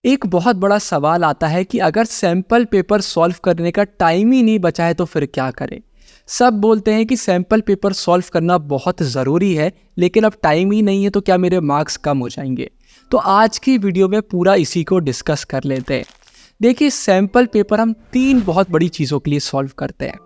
एक बहुत बड़ा सवाल आता है कि अगर सैंपल पेपर सॉल्व करने का टाइम ही नहीं बचा है तो फिर क्या करें। सब बोलते हैं कि सैंपल पेपर सॉल्व करना बहुत ज़रूरी है, लेकिन अब टाइम ही नहीं है तो क्या मेरे मार्क्स कम हो जाएंगे। तो आज की वीडियो में पूरा इसी को डिस्कस कर लेते हैं। देखिए, सैंपल पेपर हम 3 बहुत बड़ी चीज़ों के लिए सॉल्व करते हैं।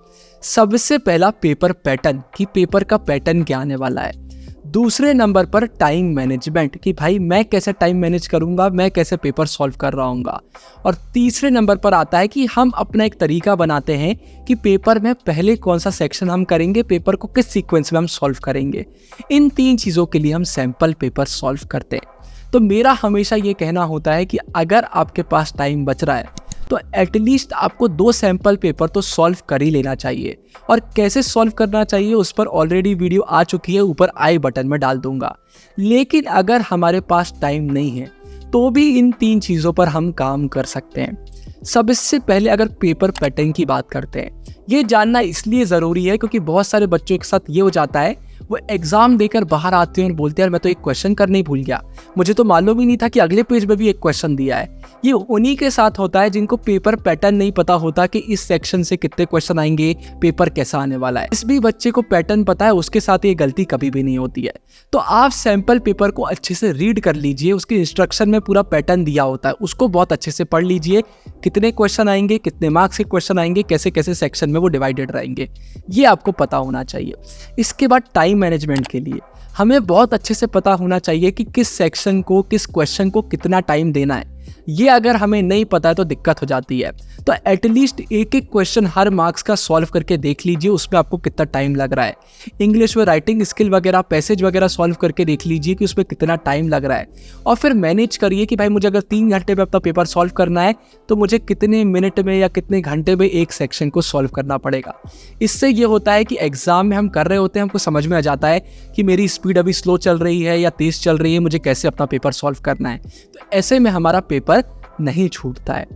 सबसे पहला पेपर पैटर्न, कि पेपर का पैटर्न क्या आने वाला है। दूसरे नंबर पर टाइम मैनेजमेंट, कि भाई मैं कैसे टाइम मैनेज करूंगा, मैं कैसे पेपर सॉल्व कर रहा हूँगा। और तीसरे नंबर पर आता है कि हम अपना एक तरीका बनाते हैं कि पेपर में पहले कौन सा सेक्शन हम करेंगे, पेपर को किस सीक्वेंस में हम सॉल्व करेंगे। इन 3 चीज़ों के लिए हम सैंपल पेपर सॉल्व करते हैं। तो मेरा हमेशा ये कहना होता है कि अगर आपके पास टाइम बच रहा है तो एटलीस्ट आपको 2 सैंपल पेपर तो सॉल्व कर ही लेना चाहिए। और कैसे सॉल्व करना चाहिए उस पर ऑलरेडी वीडियो आ चुकी है, ऊपर आई बटन में डाल दूंगा। लेकिन अगर हमारे पास टाइम नहीं है तो भी इन 3 चीज़ों पर हम काम कर सकते हैं। सबसे पहले अगर पेपर पैटर्न की बात करते हैं, ये जानना इसलिए ज़रूरी है क्योंकि बहुत सारे बच्चों के साथ ये हो जाता है, वो एग्ज़ाम देकर बाहर आते हैं और बोलते हैं यार मैं तो एक क्वेश्चन करने ही भूल गया, मुझे तो मालूम ही नहीं था कि अगले पेज में भी एक क्वेश्चन दिया है। ये उन्हीं के साथ होता है जिनको पेपर पैटर्न नहीं पता होता कि इस सेक्शन से कितने क्वेश्चन आएंगे, पेपर कैसा आने वाला है। इस भी बच्चे को पैटर्न पता है, उसके साथ ये गलती कभी भी नहीं होती है। तो आप सैंपल पेपर को अच्छे से रीड कर लीजिए, उसके इंस्ट्रक्शन में पूरा पैटर्न दिया होता है, उसको बहुत अच्छे से पढ़ लीजिए। कितने क्वेश्चन आएंगे, कितने मार्क्स के क्वेश्चन आएंगे, कैसे कैसे सेक्शन में वो डिवाइडेड रहेंगे, ये आपको पता होना चाहिए। इसके बाद टाइम मैनेजमेंट के लिए हमें बहुत अच्छे से पता होना चाहिए कि किस सेक्शन को, किस क्वेश्चन को कितना टाइम देना है। ये अगर हमें नहीं पता है तो दिक्कत हो जाती है। तो एटलीस्ट एक एक क्वेश्चन हर मार्क्स का सॉल्व करके देख लीजिए, उसमें आपको कितना टाइम लग रहा है। इंग्लिश में राइटिंग स्किल वगैरह, पैसेज वगैरह सॉल्व करके देख लीजिए कि उसमें कितना टाइम लग रहा है। और फिर मैनेज करिए कि भाई मुझे अगर 3 घंटे में अपना पेपर सॉल्व करना है तो मुझे कितने मिनट में या कितने घंटे में एक सेक्शन को सॉल्व करना पड़ेगा। इससे ये होता है कि एग्जाम में हम कर रहे होते हैं, हमको समझ में आ जाता है कि मेरी स्पीड अभी स्लो चल रही है या तेज़ चल रही है, मुझे कैसे अपना पेपर सॉल्व करना है। तो ऐसे में हमारा पेपर नहीं छूटता है।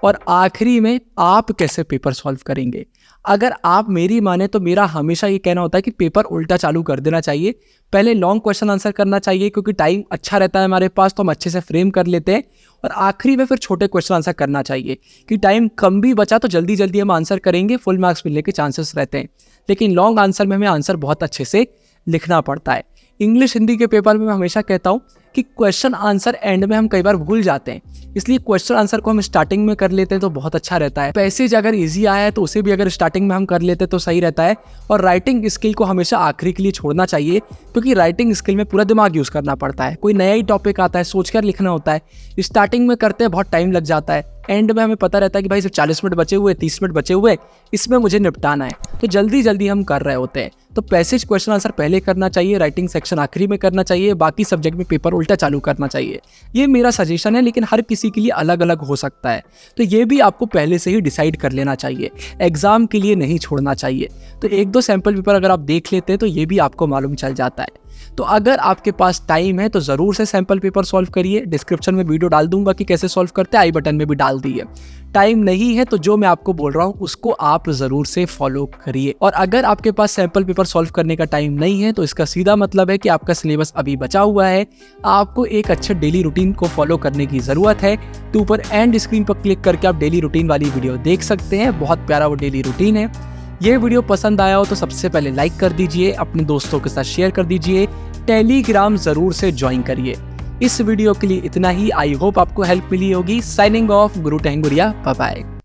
और आखिरी में आप कैसे पेपर सॉल्व करेंगे। अगर आप मेरी माने तो मेरा हमेशा ये कहना होता है कि पेपर उल्टा चालू कर देना चाहिए। पहले लॉन्ग क्वेश्चन आंसर करना चाहिए क्योंकि टाइम अच्छा रहता है हमारे पास, तो हम अच्छे से फ्रेम कर लेते हैं। और आखिरी में फिर छोटे क्वेश्चन आंसर करना चाहिए कि टाइम कम भी बचा तो जल्दी जल्दी हम आंसर करेंगे, फुल मार्क्स मिलने के चांसेस रहते हैं। लेकिन लॉन्ग आंसर में हमें आंसर बहुत अच्छे से लिखना पड़ता है। इंग्लिश हिंदी के पेपर में मैं हमेशा कहता हूँ कि क्वेश्चन आंसर एंड में हम कई बार भूल जाते हैं, इसलिए क्वेश्चन आंसर को हम स्टार्टिंग में कर लेते हैं तो बहुत अच्छा रहता है। पैसेज अगर इजी आया है तो उसे भी अगर स्टार्टिंग में हम कर लेते हैं तो सही रहता है। और राइटिंग स्किल को हमेशा आखिरी के लिए छोड़ना चाहिए क्योंकि राइटिंग स्किल में पूरा दिमाग यूज़ करना पड़ता है। कोई नया ही टॉपिक आता है, सोचकर लिखना होता है। स्टार्टिंग में करते हैं बहुत टाइम लग जाता है, एंड में हमें पता रहता है कि भाई सिर्फ 40 मिनट बचे हुए, 30 मिनट बचे हुए, इसमें मुझे निपटाना है, तो जल्दी जल्दी हम कर रहे होते हैं। तो पैसेज क्वेश्चन आंसर पहले करना चाहिए, राइटिंग सेक्शन आखिरी में करना चाहिए, बाकी सब्जेक्ट में पेपर उल्टा चालू करना चाहिए। ये मेरा सजेशन है, लेकिन हर किसी के लिए अलग अलग हो सकता है। तो ये भी आपको पहले से ही डिसाइड कर लेना चाहिए, एग्जाम के लिए नहीं छोड़ना चाहिए। तो 1-2 सैंपल पेपर अगर आप देख लेते हैं तो ये भी आपको मालूम चल जाता है। तो अगर आपके पास टाइम है तो ज़रूर से सैंपल पेपर सॉल्व करिए। डिस्क्रिप्शन में वीडियो डाल दूंगा कि कैसे सॉल्व करते हैं, आई बटन में भी डाल दी है। टाइम नहीं है तो जो मैं आपको बोल रहा हूँ उसको आप ज़रूर से फॉलो करिए। और अगर आपके पास सैंपल पेपर सॉल्व करने का टाइम नहीं है तो इसका सीधा मतलब है कि आपका सिलेबस अभी बचा हुआ है, आपको एक अच्छे डेली रूटीन को फॉलो करने की ज़रूरत है। तो ऊपर एंड स्क्रीन पर क्लिक करके आप डेली रूटीन वाली वीडियो देख सकते हैं, बहुत प्यारा वो डेली रूटीन है। ये वीडियो पसंद आया हो तो सबसे पहले लाइक कर दीजिए, अपने दोस्तों के साथ शेयर कर दीजिए, टेलीग्राम ज़रूर से ज्वाइन करिए। इस वीडियो के लिए इतना ही। आई होप आपको हेल्प मिली होगी। साइनिंग ऑफ, गुरु टेंगुरिया, बाय बाय।